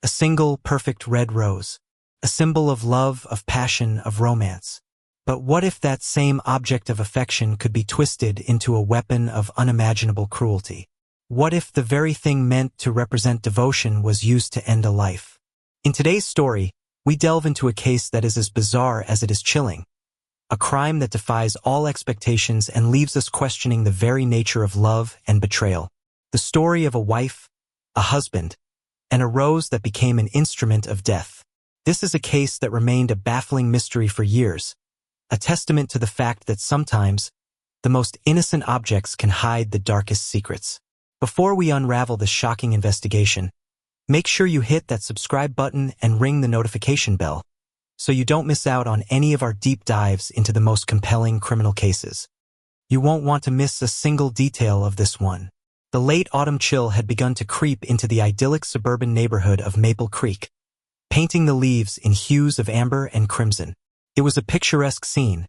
A single, perfect red rose. A symbol of love, of passion, of romance. But what if that same object of affection could be twisted into a weapon of unimaginable cruelty? What if the very thing meant to represent devotion was used to end a life? In today's story, we delve into a case that is as bizarre as it is chilling. A crime that defies all expectations and leaves us questioning the very nature of love and betrayal. The story of a wife, a husband, and a rose that became an instrument of death. This is a case that remained a baffling mystery for years, a testament to the fact that sometimes the most innocent objects can hide the darkest secrets. Before we unravel this shocking investigation, make sure you hit that subscribe button and ring the notification bell so you don't miss out on any of our deep dives into the most compelling criminal cases. You won't want to miss a single detail of this one. The late autumn chill had begun to creep into the idyllic suburban neighborhood of Maple Creek, painting the leaves in hues of amber and crimson. It was a picturesque scene,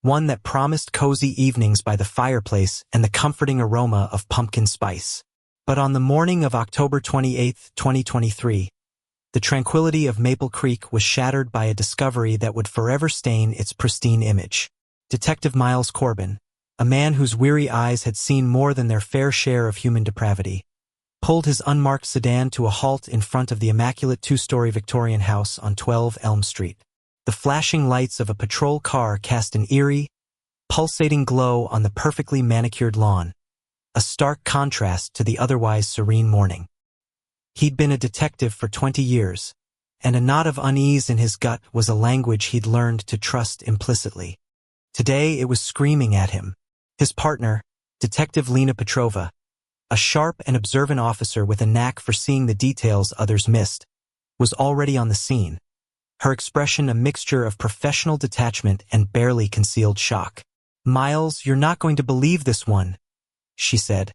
one that promised cozy evenings by the fireplace and the comforting aroma of pumpkin spice. But on the morning of October 28, 2023, the tranquility of Maple Creek was shattered by a discovery that would forever stain its pristine image. Detective Miles Corbin, a man whose weary eyes had seen more than their fair share of human depravity, pulled his unmarked sedan to a halt in front of the immaculate two-story Victorian house on 12 Elm Street. The flashing lights of a patrol car cast an eerie, pulsating glow on the perfectly manicured lawn, a stark contrast to the otherwise serene morning. He'd been a detective for 20 years, and a knot of unease in his gut was a language he'd learned to trust implicitly. Today it was screaming at him. His partner, Detective Lena Petrova, a sharp and observant officer with a knack for seeing the details others missed, was already on the scene, her expression a mixture of professional detachment and barely concealed shock. "Miles, you're not going to believe this one," she said,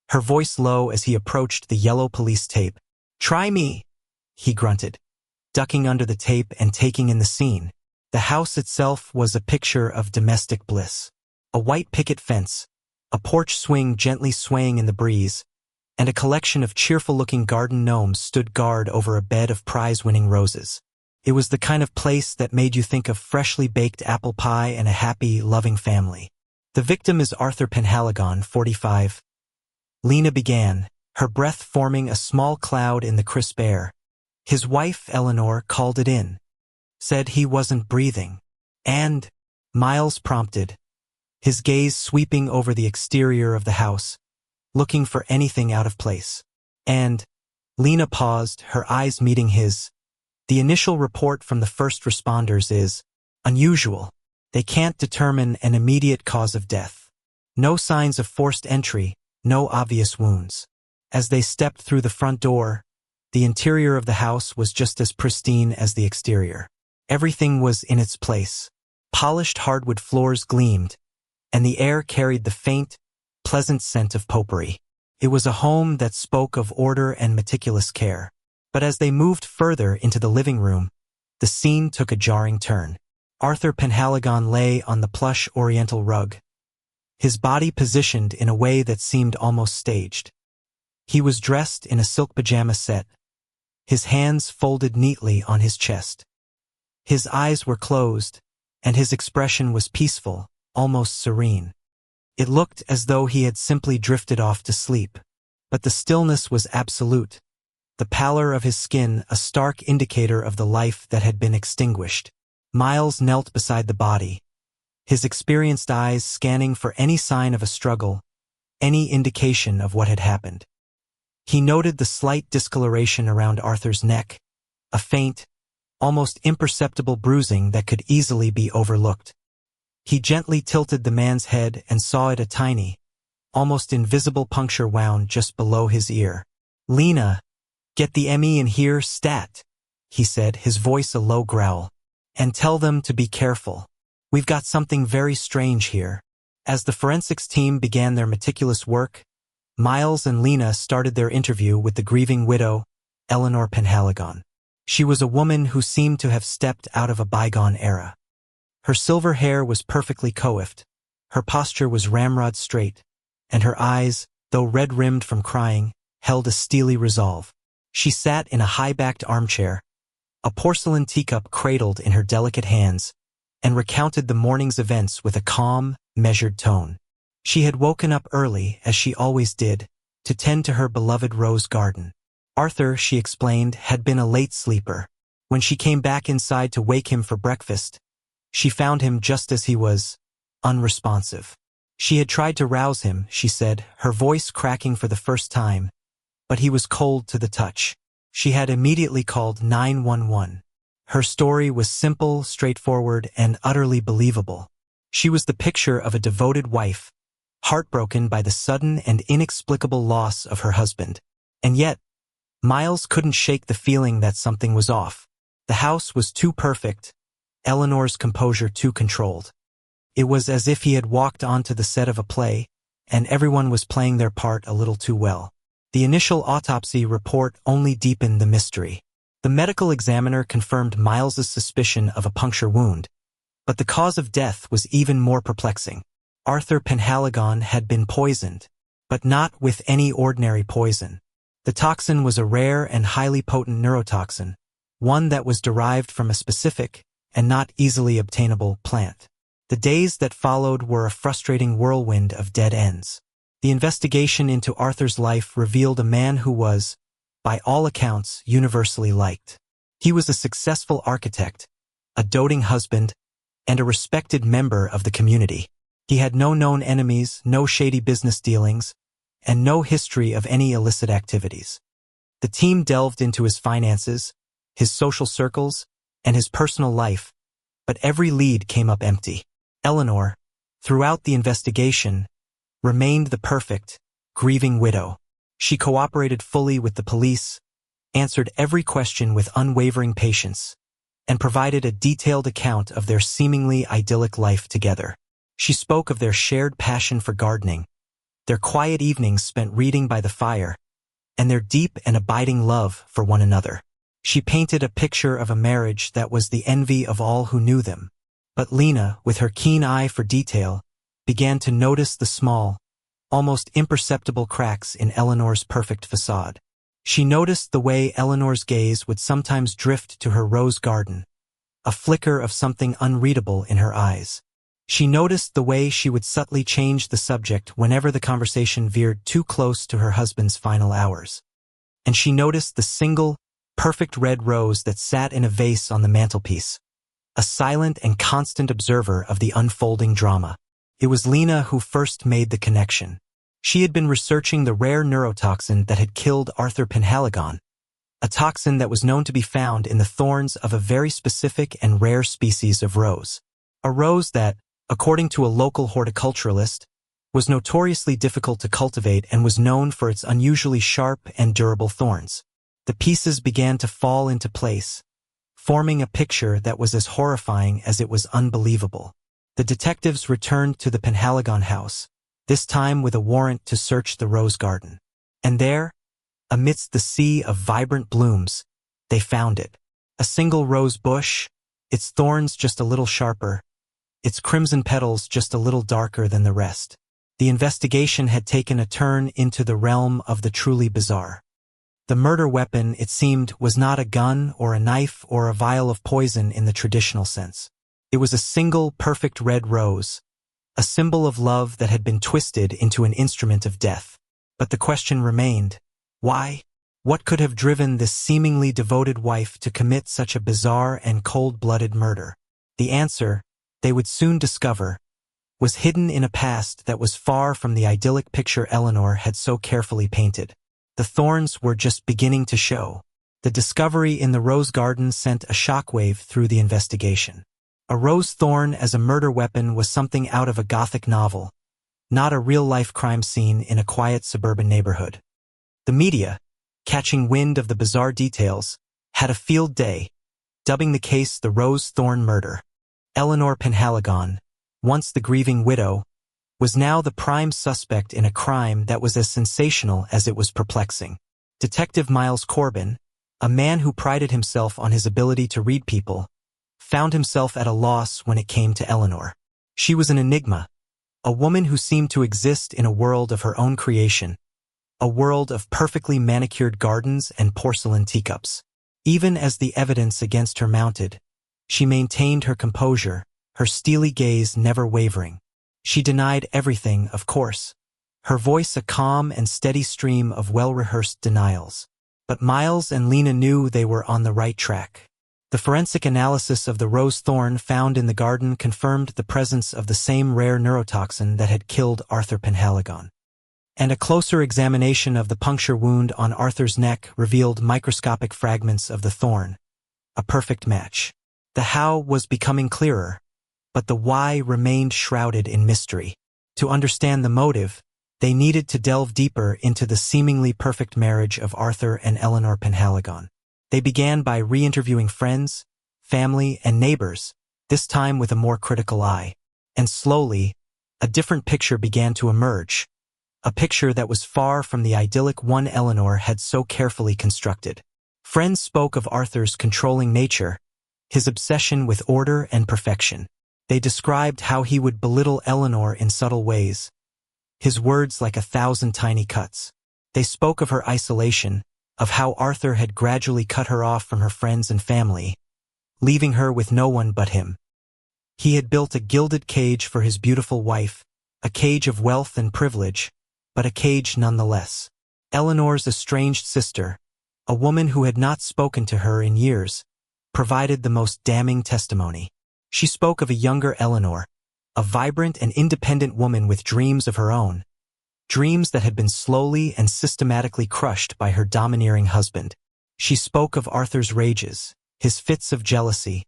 her voice low as he approached the yellow police tape. "Try me," he grunted, ducking under the tape and taking in the scene. The house itself was a picture of domestic bliss. A white picket fence, a porch swing gently swaying in the breeze, and a collection of cheerful-looking garden gnomes stood guard over a bed of prize-winning roses. It was the kind of place that made you think of freshly baked apple pie and a happy, loving family. "The victim is Arthur Penhaligon, 45. Lena began, her breath forming a small cloud in the crisp air. "His wife, Eleanor, called it in. Said he wasn't breathing." "And?" Miles prompted, his gaze sweeping over the exterior of the house, looking for anything out of place. "And?" Lena paused, her eyes meeting his. "The initial report from the first responders is unusual. They can't determine an immediate cause of death. No signs of forced entry, no obvious wounds." As they stepped through the front door, the interior of the house was just as pristine as the exterior. Everything was in its place. Polished hardwood floors gleamed, and the air carried the faint, pleasant scent of potpourri. It was a home that spoke of order and meticulous care. But as they moved further into the living room, the scene took a jarring turn. Arthur Penhaligon lay on the plush oriental rug, his body positioned in a way that seemed almost staged. He was dressed in a silk pajama set, his hands folded neatly on his chest. His eyes were closed, and his expression was peaceful, almost serene. It looked as though he had simply drifted off to sleep. But the stillness was absolute, the pallor of his skin a stark indicator of the life that had been extinguished. Miles knelt beside the body, his experienced eyes scanning for any sign of a struggle, any indication of what had happened. He noted the slight discoloration around Arthur's neck, a faint, almost imperceptible bruising that could easily be overlooked. He gently tilted the man's head and saw it a tiny, almost invisible puncture wound just below his ear. "Lena, get the ME in here, stat," he said, his voice a low growl. "And tell them to be careful. We've got something very strange here." As the forensics team began their meticulous work, Miles and Lena started their interview with the grieving widow, Eleanor Penhaligon. She was a woman who seemed to have stepped out of a bygone era. Her silver hair was perfectly coiffed, her posture was ramrod straight, and her eyes, though red-rimmed from crying, held a steely resolve. She sat in a high-backed armchair, a porcelain teacup cradled in her delicate hands, and recounted the morning's events with a calm, measured tone. She had woken up early, as she always did, to tend to her beloved rose garden. Arthur, she explained, had been a late sleeper. When she came back inside to wake him for breakfast, she found him just as he was, unresponsive. She had tried to rouse him, she said, her voice cracking for the first time, but he was cold to the touch. She had immediately called 911. Her story was simple, straightforward, and utterly believable. She was the picture of a devoted wife, heartbroken by the sudden and inexplicable loss of her husband. And yet, Miles couldn't shake the feeling that something was off. The house was too perfect, Eleanor's composure too controlled. It was as if he had walked onto the set of a play, and everyone was playing their part a little too well. The initial autopsy report only deepened the mystery. The medical examiner confirmed Miles's suspicion of a puncture wound, but the cause of death was even more perplexing. Arthur Penhaligon had been poisoned, but not with any ordinary poison. The toxin was a rare and highly potent neurotoxin, one that was derived from a specific and not easily obtainable plant. The days that followed were a frustrating whirlwind of dead ends. The investigation into Arthur's life revealed a man who was, by all accounts, universally liked. He was a successful architect, a doting husband, and a respected member of the community. He had no known enemies, no shady business dealings, and no history of any illicit activities. The team delved into his finances, his social circles, and his personal life, but every lead came up empty. Eleanor, throughout the investigation, remained the perfect, grieving widow. She cooperated fully with the police, answered every question with unwavering patience, and provided a detailed account of their seemingly idyllic life together. She spoke of their shared passion for gardening, their quiet evenings spent reading by the fire, and their deep and abiding love for one another. She painted a picture of a marriage that was the envy of all who knew them. But Lena, with her keen eye for detail, began to notice the small, almost imperceptible cracks in Eleanor's perfect facade. She noticed the way Eleanor's gaze would sometimes drift to her rose garden, a flicker of something unreadable in her eyes. She noticed the way she would subtly change the subject whenever the conversation veered too close to her husband's final hours. And she noticed the single, perfect red rose that sat in a vase on the mantelpiece, a silent and constant observer of the unfolding drama. It was Lena who first made the connection. She had been researching the rare neurotoxin that had killed Arthur Penhaligon, a toxin that was known to be found in the thorns of a very specific and rare species of rose. A rose that, according to a local horticulturalist, was notoriously difficult to cultivate and was known for its unusually sharp and durable thorns. The pieces began to fall into place, forming a picture that was as horrifying as it was unbelievable. The detectives returned to the Penhaligon house, this time with a warrant to search the rose garden. And there, amidst the sea of vibrant blooms, they found it. A single rose bush, its thorns just a little sharper, its crimson petals just a little darker than the rest. The investigation had taken a turn into the realm of the truly bizarre. The murder weapon, it seemed, was not a gun or a knife or a vial of poison in the traditional sense. It was a single, perfect red rose, a symbol of love that had been twisted into an instrument of death. But the question remained, why? What could have driven this seemingly devoted wife to commit such a bizarre and cold-blooded murder? The answer, they would soon discover, was hidden in a past that was far from the idyllic picture Eleanor had so carefully painted. The thorns were just beginning to show. The discovery in the rose garden sent a shockwave through the investigation. A rose thorn as a murder weapon was something out of a Gothic novel, not a real-life crime scene in a quiet suburban neighborhood. The media, catching wind of the bizarre details, had a field day, dubbing the case the Rose Thorn Murder. Eleanor Penhaligon, once the grieving widow, was now the prime suspect in a crime that was as sensational as it was perplexing. Detective Miles Corbin, a man who prided himself on his ability to read people, found himself at a loss when it came to Eleanor. She was an enigma, a woman who seemed to exist in a world of her own creation, a world of perfectly manicured gardens and porcelain teacups. Even as the evidence against her mounted, she maintained her composure, her steely gaze never wavering. She denied everything, of course, her voice a calm and steady stream of well-rehearsed denials. But Miles and Lena knew they were on the right track. The forensic analysis of the rose thorn found in the garden confirmed the presence of the same rare neurotoxin that had killed Arthur Penhaligon. And a closer examination of the puncture wound on Arthur's neck revealed microscopic fragments of the thorn. A perfect match. The how was becoming clearer, but the why remained shrouded in mystery. To understand the motive, they needed to delve deeper into the seemingly perfect marriage of Arthur and Eleanor Penhaligon. They began by re-interviewing friends, family, and neighbors, this time with a more critical eye. And slowly, a different picture began to emerge, a picture that was far from the idyllic one Eleanor had so carefully constructed. Friends spoke of Arthur's controlling nature, his obsession with order and perfection. They described how he would belittle Eleanor in subtle ways, his words like 1,000 tiny cuts. They spoke of her isolation, of how Arthur had gradually cut her off from her friends and family, leaving her with no one but him. He had built a gilded cage for his beautiful wife, a cage of wealth and privilege, but a cage nonetheless. Eleanor's estranged sister, a woman who had not spoken to her in years, provided the most damning testimony. She spoke of a younger Eleanor, a vibrant and independent woman with dreams of her own, dreams that had been slowly and systematically crushed by her domineering husband. She spoke of Arthur's rages, his fits of jealousy,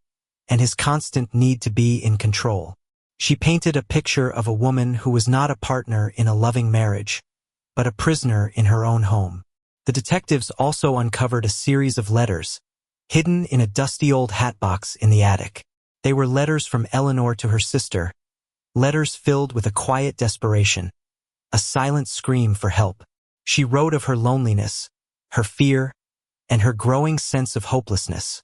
and his constant need to be in control. She painted a picture of a woman who was not a partner in a loving marriage, but a prisoner in her own home. The detectives also uncovered a series of letters, hidden in a dusty old hatbox in the attic. They were letters from Eleanor to her sister, letters filled with a quiet desperation, a silent scream for help. She wrote of her loneliness, her fear, and her growing sense of hopelessness.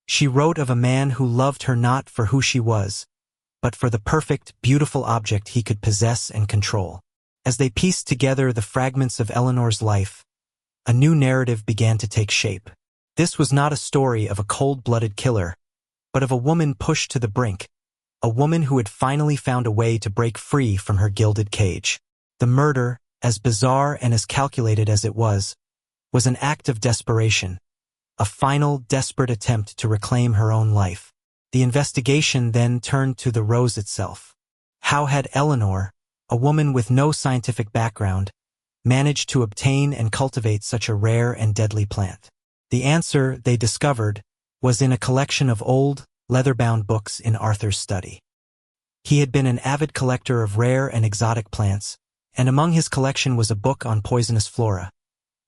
She wrote of a man who loved her not for who she was, but for the perfect, beautiful object he could possess and control. As they pieced together the fragments of Eleanor's life, a new narrative began to take shape. This was not a story of a cold-blooded killer, but of a woman pushed to the brink, a woman who had finally found a way to break free from her gilded cage. The murder, as bizarre and as calculated as it was an act of desperation, a final, desperate attempt to reclaim her own life. The investigation then turned to the rose itself. How had Eleanor, a woman with no scientific background, managed to obtain and cultivate such a rare and deadly plant? The answer, they discovered, was in a collection of old, leather-bound books in Arthur's study. He had been an avid collector of rare and exotic plants, and among his collection was a book on poisonous flora,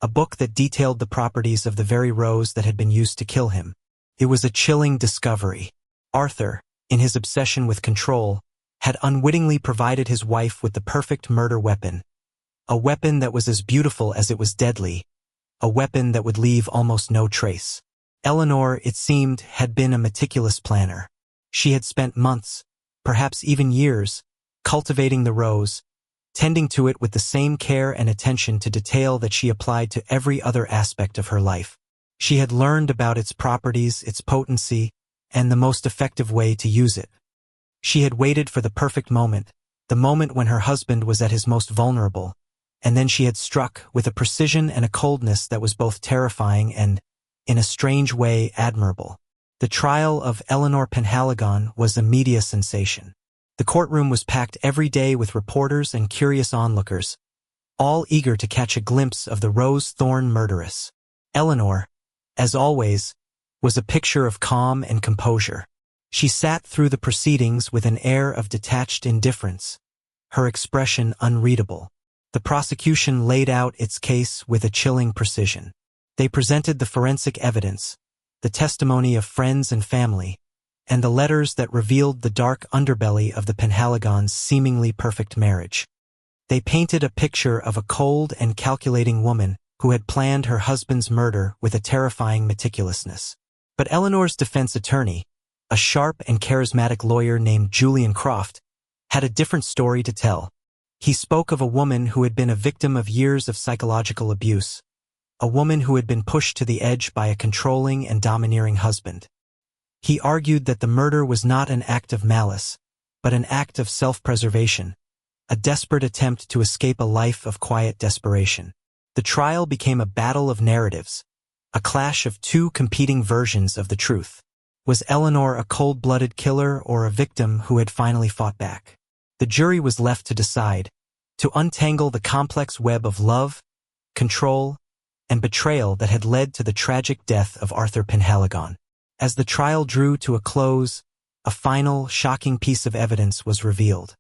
a book that detailed the properties of the very rose that had been used to kill him. It was a chilling discovery. Arthur, in his obsession with control, had unwittingly provided his wife with the perfect murder weapon, a weapon that was as beautiful as it was deadly, a weapon that would leave almost no trace. Eleanor, it seemed, had been a meticulous planner. She had spent months, perhaps even years, cultivating the rose, tending to it with the same care and attention to detail that she applied to every other aspect of her life. She had learned about its properties, its potency, and the most effective way to use it. She had waited for the perfect moment, the moment when her husband was at his most vulnerable, and then she had struck with a precision and a coldness that was both terrifying and, in a strange way, admirable. The trial of Eleanor Penhaligon was a media sensation. The courtroom was packed every day with reporters and curious onlookers, all eager to catch a glimpse of the rose-thorn murderess. Eleanor, as always, was a picture of calm and composure. She sat through the proceedings with an air of detached indifference, her expression unreadable. The prosecution laid out its case with a chilling precision. They presented the forensic evidence, the testimony of friends and family, and the letters that revealed the dark underbelly of the Penhaligons' seemingly perfect marriage. They painted a picture of a cold and calculating woman who had planned her husband's murder with a terrifying meticulousness. But Eleanor's defense attorney, a sharp and charismatic lawyer named Julian Croft, had a different story to tell. He spoke of a woman who had been a victim of years of psychological abuse, a woman who had been pushed to the edge by a controlling and domineering husband. He argued that the murder was not an act of malice, but an act of self-preservation, a desperate attempt to escape a life of quiet desperation. The trial became a battle of narratives, a clash of two competing versions of the truth. Was Eleanor a cold-blooded killer or a victim who had finally fought back? The jury was left to decide, to untangle the complex web of love, control, and betrayal that had led to the tragic death of Arthur Penhaligon. As the trial drew to a close, a final, shocking piece of evidence was revealed.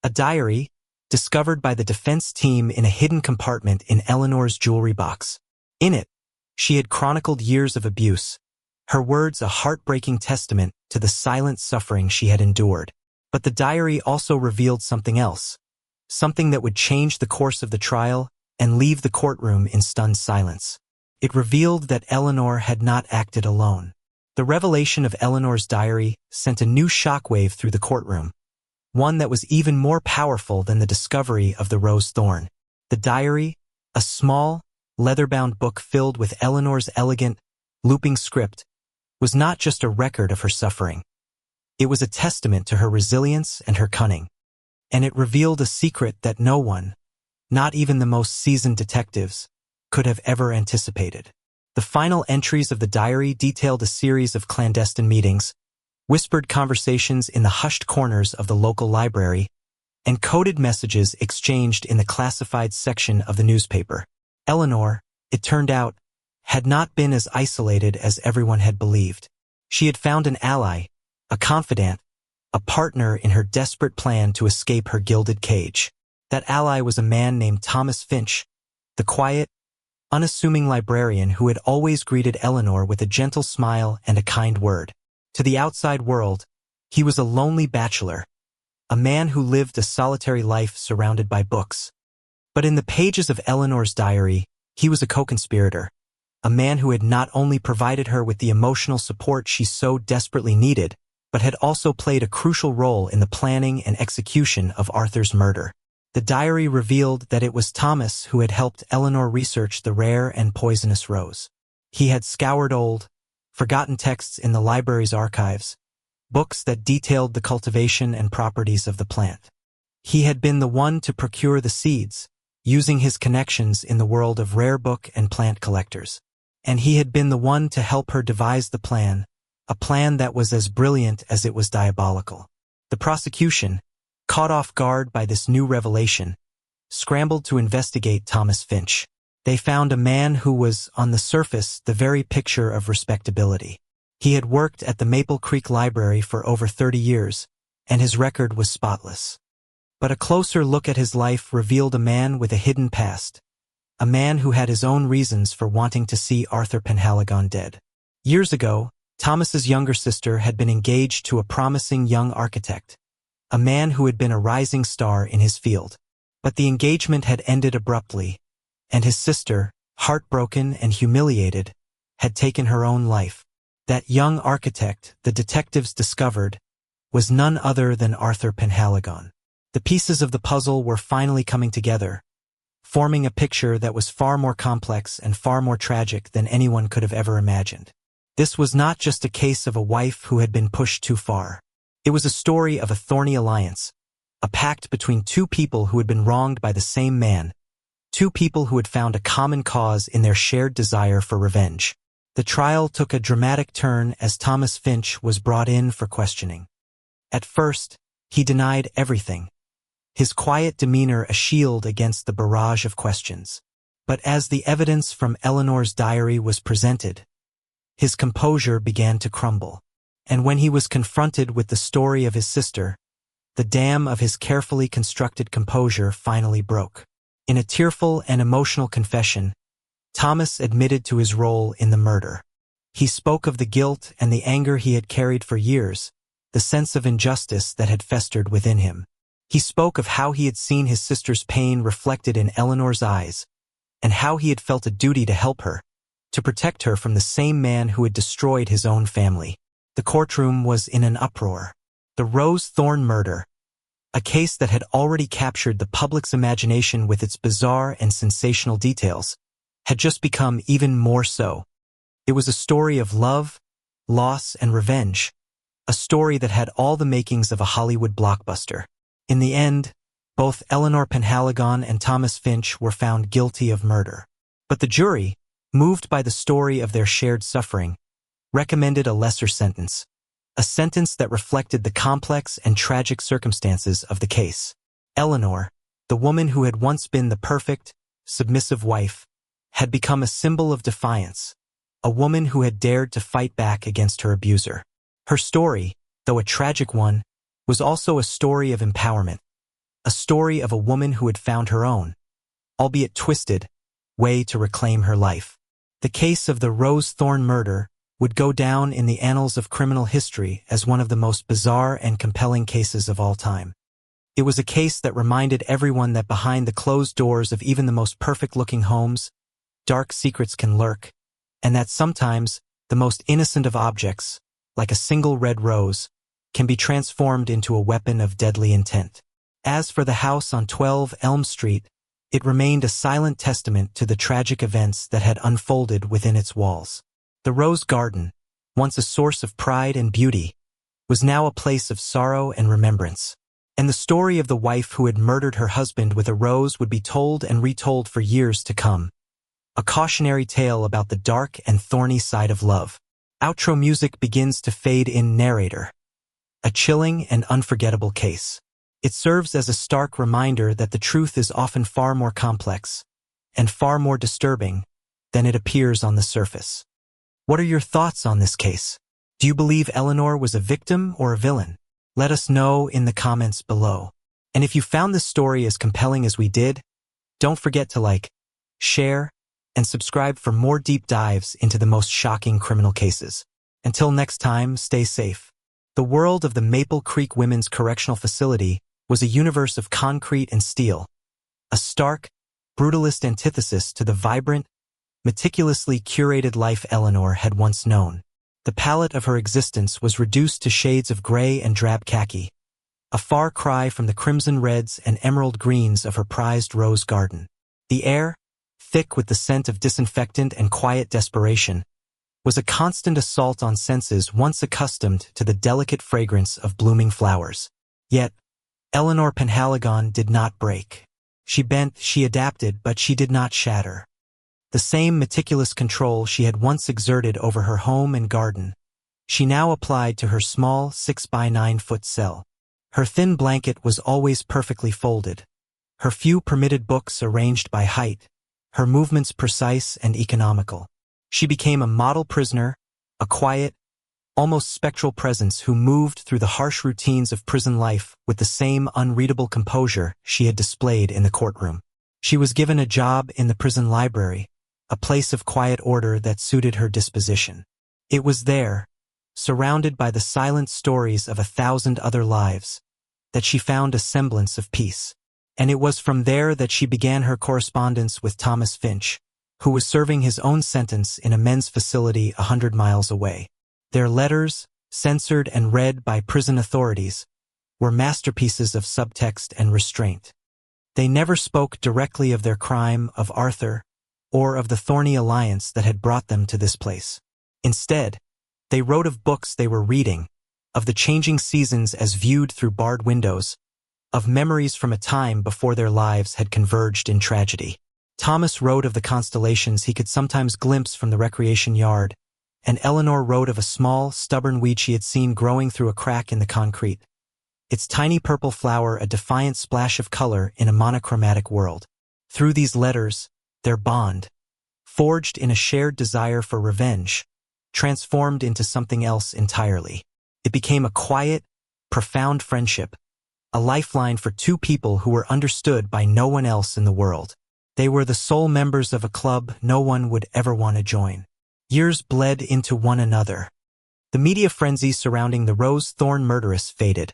A diary, discovered by the defense team in a hidden compartment in Eleanor's jewelry box. In it, she had chronicled years of abuse, her words a heartbreaking testament to the silent suffering she had endured. But the diary also revealed something else, something that would change the course of the trial and leave the courtroom in stunned silence. It revealed that Eleanor had not acted alone. The revelation of Eleanor's diary sent a new shockwave through the courtroom, one that was even more powerful than the discovery of the rose thorn. The diary, a small, leather-bound book filled with Eleanor's elegant, looping script, was not just a record of her suffering. It was a testament to her resilience and her cunning. And it revealed a secret that no one, not even the most seasoned detectives, could have ever anticipated. The final entries of the diary detailed a series of clandestine meetings, whispered conversations in the hushed corners of the local library, and coded messages exchanged in the classified section of the newspaper. Eleanor, it turned out, had not been as isolated as everyone had believed. She had found an ally, a confidant, a partner in her desperate plan to escape her gilded cage. That ally was a man named Thomas Finch, the quiet, unassuming librarian who had always greeted Eleanor with a gentle smile and a kind word. To the outside world, he was a lonely bachelor, a man who lived a solitary life surrounded by books. But in the pages of Eleanor's diary, he was a co-conspirator, a man who had not only provided her with the emotional support she so desperately needed, but had also played a crucial role in the planning and execution of Arthur's murder. The diary revealed that it was Thomas who had helped Eleanor research the rare and poisonous rose. He had scoured old, forgotten texts in the library's archives, books that detailed the cultivation and properties of the plant. He had been the one to procure the seeds, using his connections in the world of rare book and plant collectors. And he had been the one to help her devise the plan, a plan that was as brilliant as it was diabolical. The prosecution, caught off guard by this new revelation, scrambled to investigate Thomas Finch. They found a man who was, on the surface, the very picture of respectability. He had worked at the Maple Creek Library for over 30 years, and his record was spotless. But a closer look at his life revealed a man with a hidden past, a man who had his own reasons for wanting to see Arthur Penhaligon dead. Years ago, Thomas's younger sister had been engaged to a promising young architect, a man who had been a rising star in his field. But the engagement had ended abruptly, and his sister, heartbroken and humiliated, had taken her own life. That young architect, the detectives discovered, was none other than Arthur Penhaligon. The pieces of the puzzle were finally coming together, forming a picture that was far more complex and far more tragic than anyone could have ever imagined. This was not just a case of a wife who had been pushed too far. It was a story of a thorny alliance, a pact between two people who had been wronged by the same man, two people who had found a common cause in their shared desire for revenge. The trial took a dramatic turn as Thomas Finch was brought in for questioning. At first, he denied everything, his quiet demeanor a shield against the barrage of questions. But as the evidence from Eleanor's diary was presented, his composure began to crumble. And when he was confronted with the story of his sister, the dam of his carefully constructed composure finally broke. In a tearful and emotional confession, Thomas admitted to his role in the murder. He spoke of the guilt and the anger he had carried for years, the sense of injustice that had festered within him. He spoke of how he had seen his sister's pain reflected in Eleanor's eyes, and how he had felt a duty to help her, to protect her from the same man who had destroyed his own family. The courtroom was in an uproar. The Rose Thorn murder, A case that had already captured the public's imagination with its bizarre and sensational details had just become even more so. It was a story of love, loss, and revenge, a story that had all the makings of a Hollywood blockbuster. In the end, both Eleanor Penhaligon and Thomas Finch were found guilty of murder. But the jury, moved by the story of their shared suffering, recommended a lesser sentence, a sentence that reflected the complex and tragic circumstances of the case. Eleanor, the woman who had once been the perfect, submissive wife, had become a symbol of defiance, a woman who had dared to fight back against her abuser. Her story, though a tragic one, was also a story of empowerment, a story of a woman who had found her own, albeit twisted, way to reclaim her life. The case of the Rose Thorn murder would go down in the annals of criminal history as one of the most bizarre and compelling cases of all time. It was a case that reminded everyone that behind the closed doors of even the most perfect-looking homes, dark secrets can lurk, and that sometimes the most innocent of objects, like a single red rose, can be transformed into a weapon of deadly intent. As for the house on 12 Elm Street, it remained a silent testament to the tragic events that had unfolded within its walls. The Rose Garden, once a source of pride and beauty, was now a place of sorrow and remembrance. And the story of the wife who had murdered her husband with a rose would be told and retold for years to come. A cautionary tale about the dark and thorny side of love. Outro music begins to fade in. Narrator. A chilling and unforgettable case. It serves as a stark reminder that the truth is often far more complex and far more disturbing than it appears on the surface. What are your thoughts on this case? Do you believe Eleanor was a victim or a villain? Let us know in the comments below. And if you found this story as compelling as we did, don't forget to like, share, and subscribe for more deep dives into the most shocking criminal cases. Until next time, stay safe. The world of the Maple Creek Women's Correctional Facility was a universe of concrete and steel, a stark, brutalist antithesis to the vibrant, meticulously curated life Eleanor had once known. The palette of her existence was reduced to shades of gray and drab khaki, a far cry from the crimson reds and emerald greens of her prized rose garden. The air, thick with the scent of disinfectant and quiet desperation, was a constant assault on senses once accustomed to the delicate fragrance of blooming flowers. Yet, Eleanor Penhaligon did not break. She bent, she adapted, but she did not shatter. The same meticulous control she had once exerted over her home and garden, she now applied to her small 6-by-9-foot cell. Her thin blanket was always perfectly folded, her few permitted books arranged by height, her movements precise and economical. She became a model prisoner, a quiet, almost spectral presence who moved through the harsh routines of prison life with the same unreadable composure she had displayed in the courtroom. She was given a job in the prison library, a place of quiet order that suited her disposition. It was there, surrounded by the silent stories of 1,000 other lives, that she found a semblance of peace. And it was from there that she began her correspondence with Thomas Finch, who was serving his own sentence in a men's facility 100 miles away. Their letters, censored and read by prison authorities, were masterpieces of subtext and restraint. They never spoke directly of their crime, of Arthur, or of the thorny alliance that had brought them to this place. Instead, they wrote of books they were reading, of the changing seasons as viewed through barred windows, of memories from a time before their lives had converged in tragedy. Thomas wrote of the constellations he could sometimes glimpse from the recreation yard, and Eleanor wrote of a small, stubborn weed she had seen growing through a crack in the concrete, its tiny purple flower a defiant splash of color in a monochromatic world. Through these letters, their bond, forged in a shared desire for revenge, transformed into something else entirely. It became a quiet, profound friendship, a lifeline for two people who were understood by no one else in the world. They were the sole members of a club no one would ever want to join. Years bled into one another. The media frenzy surrounding the Rose Thorn murderess faded,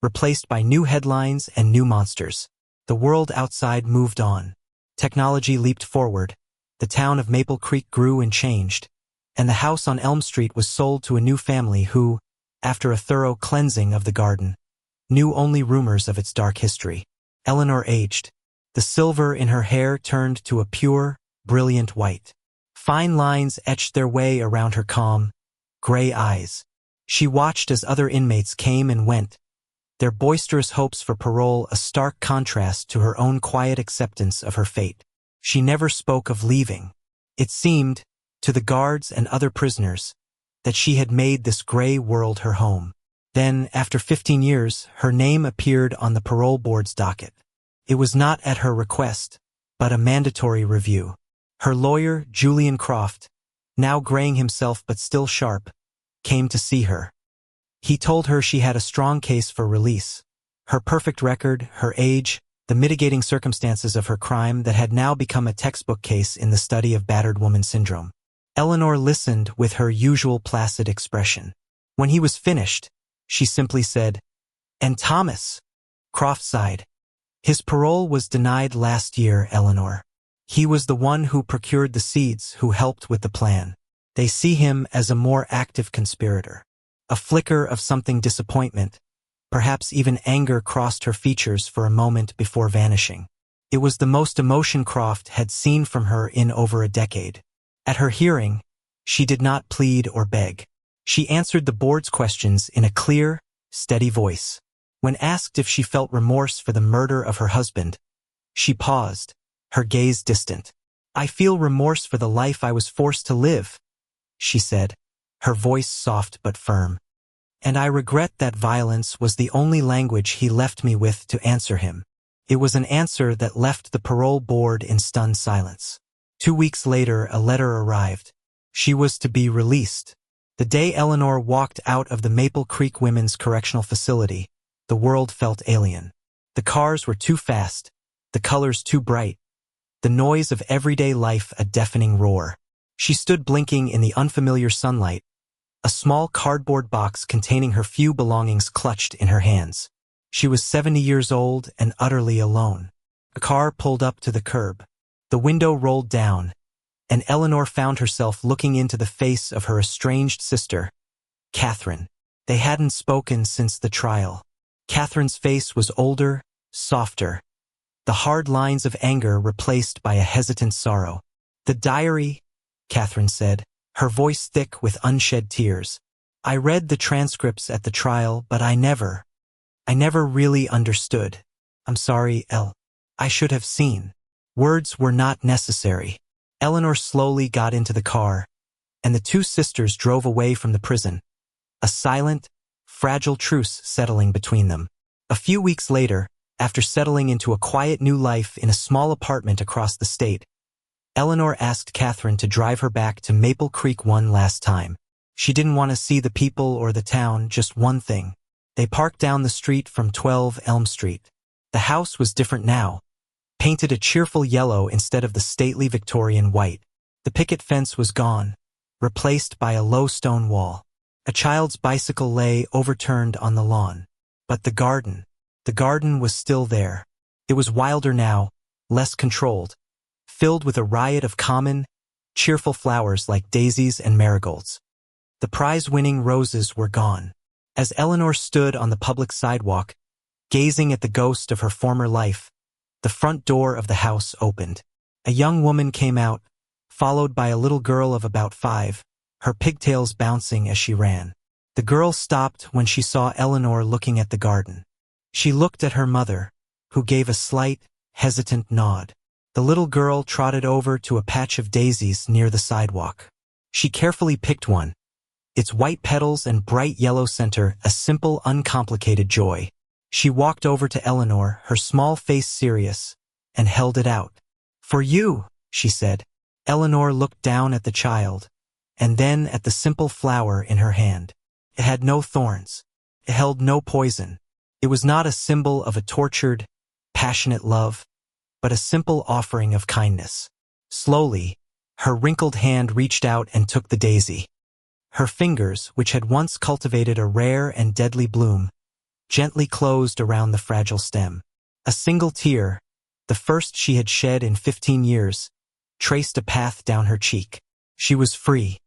replaced by new headlines and new monsters. The world outside moved on. Technology leaped forward. The town of Maple Creek grew and changed, and the house on Elm Street was sold to a new family who, after a thorough cleansing of the garden, knew only rumors of its dark history. Eleanor aged. The silver in her hair turned to a pure, brilliant white. Fine lines etched their way around her calm, gray eyes. She watched as other inmates came and went, their boisterous hopes for parole a stark contrast to her own quiet acceptance of her fate. She never spoke of leaving. It seemed, to the guards and other prisoners, that she had made this gray world her home. Then, after 15 years, her name appeared on the parole board's docket. It was not at her request, but a mandatory review. Her lawyer, Julian Croft, now graying himself but still sharp, came to see her. He told her she had a strong case for release. Her perfect record, her age, the mitigating circumstances of her crime that had now become a textbook case in the study of battered woman syndrome. Eleanor listened with her usual placid expression. When he was finished, she simply said, "And Thomas?" Croft sighed. "His parole was denied last year, Eleanor. He was the one who procured the seeds, who helped with the plan. They see him as a more active conspirator." A flicker of something disappointment, perhaps even anger, crossed her features for a moment before vanishing. It was the most emotion Croft had seen from her in over a decade. At her hearing, she did not plead or beg. She answered the board's questions in a clear, steady voice. When asked if she felt remorse for the murder of her husband, she paused, her gaze distant. "I feel remorse for the life I was forced to live," she said, her voice soft but firm. "And I regret that violence was the only language he left me with to answer him." It was an answer that left the parole board in stunned silence. 2 weeks later, a letter arrived. She was to be released. The day Eleanor walked out of the Maple Creek Women's Correctional Facility, the world felt alien. The cars were too fast, the colors too bright, the noise of everyday life a deafening roar. She stood blinking in the unfamiliar sunlight, a small cardboard box containing her few belongings clutched in her hands. She was 70 years old and utterly alone. A car pulled up to the curb. The window rolled down, and Eleanor found herself looking into the face of her estranged sister, Catherine. They hadn't spoken since the trial. Catherine's face was older, softer, the hard lines of anger replaced by a hesitant sorrow. "The diary," Catherine said, her voice thick with unshed tears. "I read the transcripts at the trial, but I never really understood. I'm sorry, I should have seen. Words were not necessary." Eleanor slowly got into the car, and the two sisters drove away from the prison, a silent, fragile truce settling between them. A few weeks later, after settling into a quiet new life in a small apartment across the state, Eleanor asked Catherine to drive her back to Maple Creek one last time. She didn't want to see the people or the town, just one thing. They parked down the street from 12 Elm Street. The house was different now, painted a cheerful yellow instead of the stately Victorian white. The picket fence was gone, replaced by a low stone wall. A child's bicycle lay overturned on the lawn. But the garden was still there. It was wilder now, less controlled, filled with a riot of common, cheerful flowers like daisies and marigolds. The prize-winning roses were gone. As Eleanor stood on the public sidewalk, gazing at the ghost of her former life, the front door of the house opened. A young woman came out, followed by a little girl of about 5, her pigtails bouncing as she ran. The girl stopped when she saw Eleanor looking at the garden. She looked at her mother, who gave a slight, hesitant nod. The little girl trotted over to a patch of daisies near the sidewalk. She carefully picked one, its white petals and bright yellow center a simple, uncomplicated joy. She walked over to Eleanor, her small face serious, and held it out. "For you," she said. Eleanor looked down at the child, and then at the simple flower in her hand. It had no thorns. It held no poison. It was not a symbol of a tortured, passionate love, but a simple offering of kindness. Slowly, her wrinkled hand reached out and took the daisy. Her fingers, which had once cultivated a rare and deadly bloom, gently closed around the fragile stem. A single tear, the first she had shed in 15 years, traced a path down her cheek. She was free.